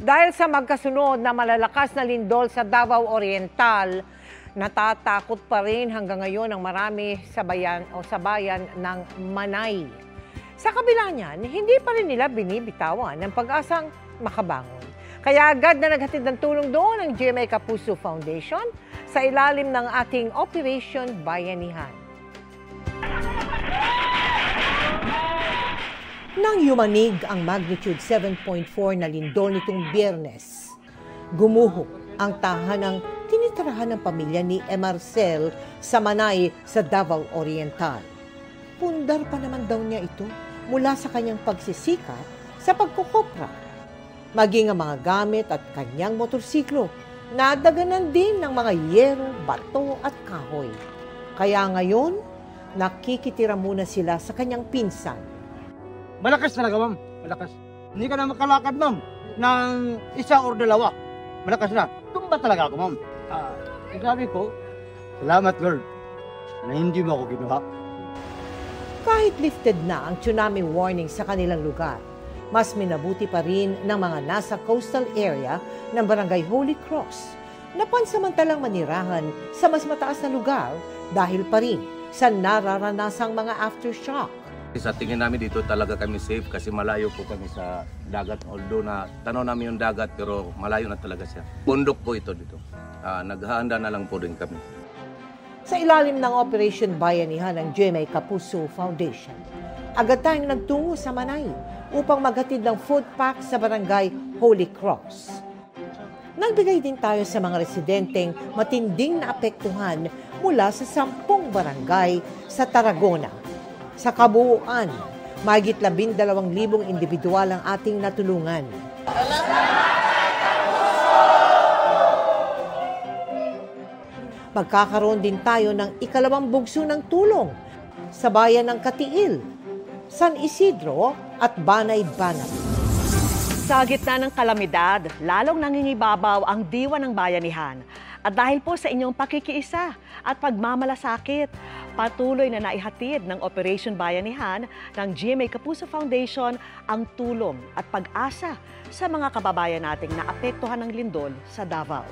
Dahil sa magkasunod na malalakas na lindol sa Davao Oriental, natatakot pa rin hanggang ngayon ang marami sa bayan ng Manay. Sa kabila niyan, hindi pa rin nila binibitawan ng pag-asang makabangon. Kaya agad na naghatid ng tulong doon ang GMA Kapuso Foundation sa ilalim ng ating Operation Bayanihan. Nang yumanig ang magnitude 7.4 na lindol nitong Biyernes, gumuho ang tahanang tinitirahan ng pamilya ni Marcel sa Manay sa Davao Oriental. Pundar pa naman daw niya ito mula sa kanyang pagsisikap sa pagkukopra. Maging ang mga gamit at kanyang motorsiklo, nadaganan din ng mga yero, bato at kahoy. Kaya ngayon, nakikitira muna sila sa kanyang pinsan. Malakas talaga, ma'am. Malakas. Hindi ka na makalakad, ma'am, ng isa or dalawa. Malakas na. Tumba talaga ako, ma'am. Sabi ko, salamat, Lord, na hindi mo ako ginawa. Kahit lifted na ang tsunami warning sa kanilang lugar, mas minabuti pa rin ng mga nasa coastal area ng Barangay Holy Cross na pansamantalang manirahan sa mas mataas na lugar dahil pa rin sa nararanasang mga aftershock. Sa tingin namin dito talaga kami safe kasi malayo po kami sa dagat. Although na tanaw namin yung dagat pero malayo na talaga siya. Bundok po ito dito. Naghahanda na lang po din kami. Sa ilalim ng Operation Bayanihan ng GMA Kapuso Foundation, agad tayong nagtungo sa Manay upang maghatid ng food pack sa Barangay Holy Cross. Nagbigay din tayo sa mga residenteng matinding naapektuhan mula sa 10 barangay sa Tarragona. Sa kabuuan, mahigit 12,000 individual ang ating natulungan. Magkakaroon din tayo ng ikalawang bugso ng tulong sa bayan ng Katiil, San Isidro at Banay-Banay. Sa gitna ng kalamidad, lalong nangingibabaw ang diwa ng bayanihan. At dahil po sa inyong pakikiisa at pagmamalasakit, patuloy na naihatid ng Operation Bayanihan ng GMA Kapuso Foundation ang tulong at pag-asa sa mga kababayan nating naapektuhan ng lindol sa Davao.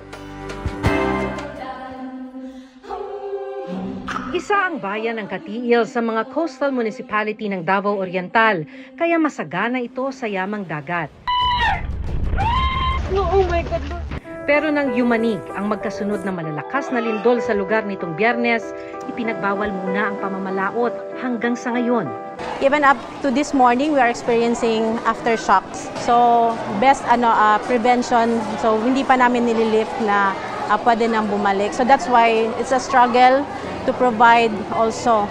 Isa ang bayan ng Katiil sa mga coastal municipality ng Davao Oriental, kaya masagana ito sa yamang dagat. Oh my God! Pero nang yumanig ang magkasunod na malalakas na lindol sa lugar nitong Biyernes, ipinagbawal muna ang pamamalaot hanggang sa ngayon. Even up to this morning, we are experiencing aftershocks. So, best prevention. So, hindi pa namin nililift na pwede nang bumalik. So, that's why it's a struggle to provide also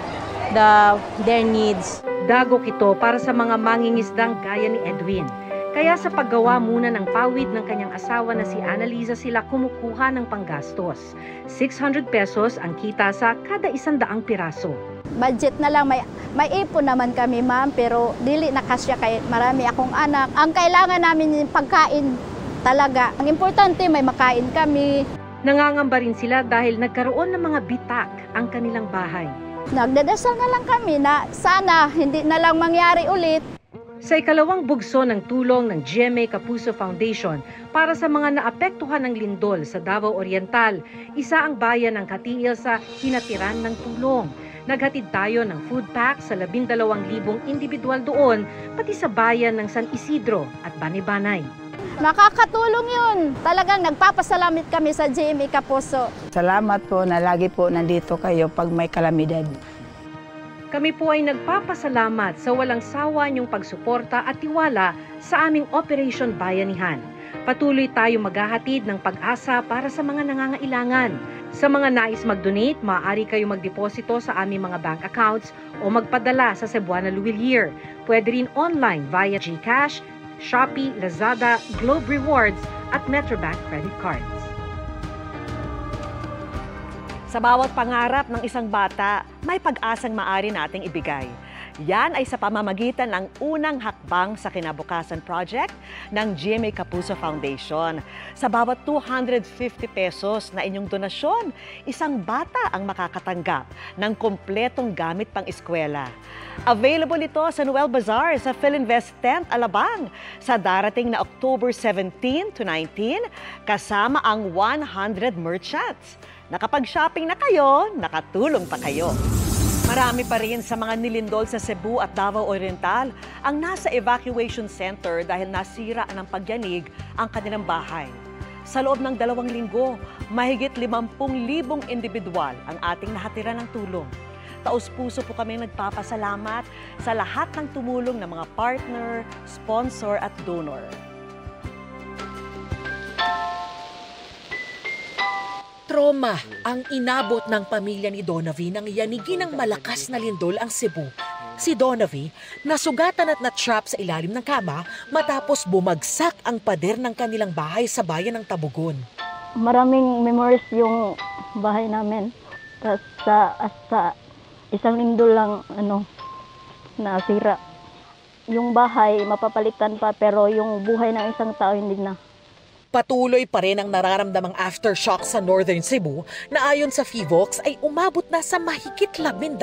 their needs. Dagok ito para sa mga mangingisdang gaya ni Edwin. Kaya sa paggawa muna ng pawid ng kanyang asawa na si Annalisa sila kumukuha ng panggastos. 600 pesos ang kita sa kada 100 piraso. Budget na lang, may ipon naman kami, ma'am, pero dili na kasya kay marami akong anak. Ang kailangan namin yung pagkain talaga. Ang importante, may makain kami. Nangangamba rin sila dahil nagkaroon ng mga bitak ang kanilang bahay. Nagdadasal na lang kami na sana hindi na lang mangyari ulit. Sa ikalawang bugso ng tulong ng GMA Kapuso Foundation para sa mga naapektuhan ng lindol sa Davao Oriental, isa ang bayan ng Katiil sa hinatiran ng tulong. Naghatid tayo ng food pack sa 12,000 individual doon, pati sa bayan ng San Isidro at Banay-Banay. Nakakatulong yun. Talagang nagpapasalamat kami sa GMA Kapuso. Salamat po na lagi po nandito kayo pag may kalamidad. Kami po ay nagpapasalamat sa walang sawa niyong pagsuporta at tiwala sa aming Operation Bayanihan. Patuloy tayo maghahatid ng pag-asa para sa mga nangangailangan. Sa mga nais mag-donate, maaari kayo magdeposito sa aming mga bank accounts o magpadala sa Cebuana Luwilier. Pwede rin online via GCash, Shopee, Lazada, Globe Rewards at Metrobank credit cards. Sa bawat pangarap ng isang bata, may pag-asang maaari nating ibigay. Yan ay sa pamamagitan ng unang hakbang sa Kinabukasan Project ng GMA Kapuso Foundation. Sa bawat 250 pesos na inyong donasyon, isang bata ang makakatanggap ng kompletong gamit pang eskwela. Available ito sa Noel Bazaar sa Philinvest Tent Alabang sa darating na October 17 to 19 kasama ang 100 merchants. Nakapag-shopping na kayo, nakatulong pa kayo. Marami pa rin sa mga nilindol sa Cebu at Davao Oriental ang nasa evacuation center dahil nasira ng pagyanig ang kanilang bahay. Sa loob ng 2 linggo, mahigit 50,000 individual ang ating nahatira ng tulong. Taos-puso po kami nagpapasalamat sa lahat ng tumulong ng mga partner, sponsor at donor. Trauma ang inabot ng pamilya ni Donavi nang yanigin ng malakas na lindol ang Cebu. Si Donavi, nasugatan at na-trap sa ilalim ng kama matapos bumagsak ang pader ng kanilang bahay sa bayan ng Tabugon. Maraming memories yung bahay namin. Tapos sa isang lindol lang nasira. Yung bahay mapapalitan pa pero yung buhay ng isang tao hindi na. Patuloy pa rin ang nararamdamang aftershock sa Northern Cebu na ayon sa FIVOX ay umabot na sa mahigit 12,000.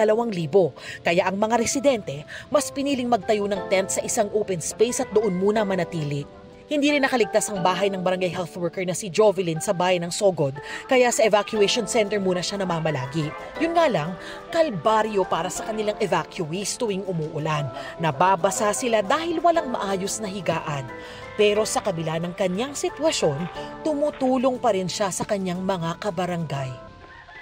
Kaya ang mga residente mas piniling magtayo ng tent sa isang open space at doon muna manatili. Hindi rin nakaligtas ang bahay ng barangay health worker na si Jovelyn sa bayan ng Sogod, kaya sa evacuation center muna siya namamalagi. Yun nga lang, kalbaryo para sa kanilang evacuees tuwing umuulan. Nababasa sila dahil walang maayos na higaan. Pero sa kabila ng kanyang sitwasyon, tumutulong pa rin siya sa kanyang mga kabarangay.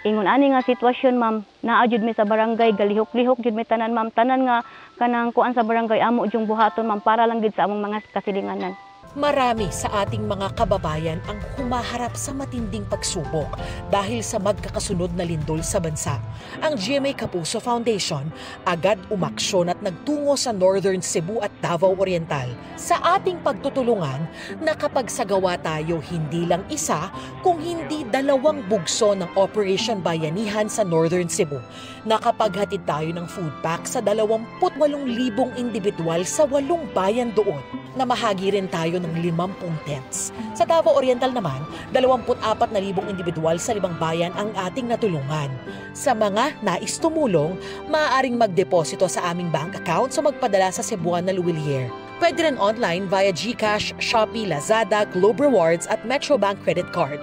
Ingon ani nga sitwasyon ma'am, naa jud mi sa barangay galihok-lihok jud mi tanan ma'am, tanan nga kanang kuan sa barangay amo jung buhaton ma'am para lang gid sa among mga kasilinganan. Marami sa ating mga kababayan ang humaharap sa matinding pagsubok dahil sa magkakasunod na lindol sa bansa. Ang GMA Kapuso Foundation agad umaksyon at nagtungo sa Northern Cebu at Davao Oriental. Sa ating pagtutulungan, nakapagsagawa tayo hindi lang isa, kung hindi 2 bugso ng Operation Bayanihan sa Northern Cebu. Nakapaghatid tayo ng food pack sa 28,000 individual sa 8 bayan doon. Namahagi rin tayo ng 50 tents. Sa Davao Oriental naman, 24,000 individual sa 5 bayan ang ating natulungan. Sa mga nais tumulong, maaaring magdeposito sa aming bank account o magpadala sa Cebuana Luwilier. Pwede rin online via GCash, Shopee, Lazada, Globe Rewards at Metrobank Credit Card.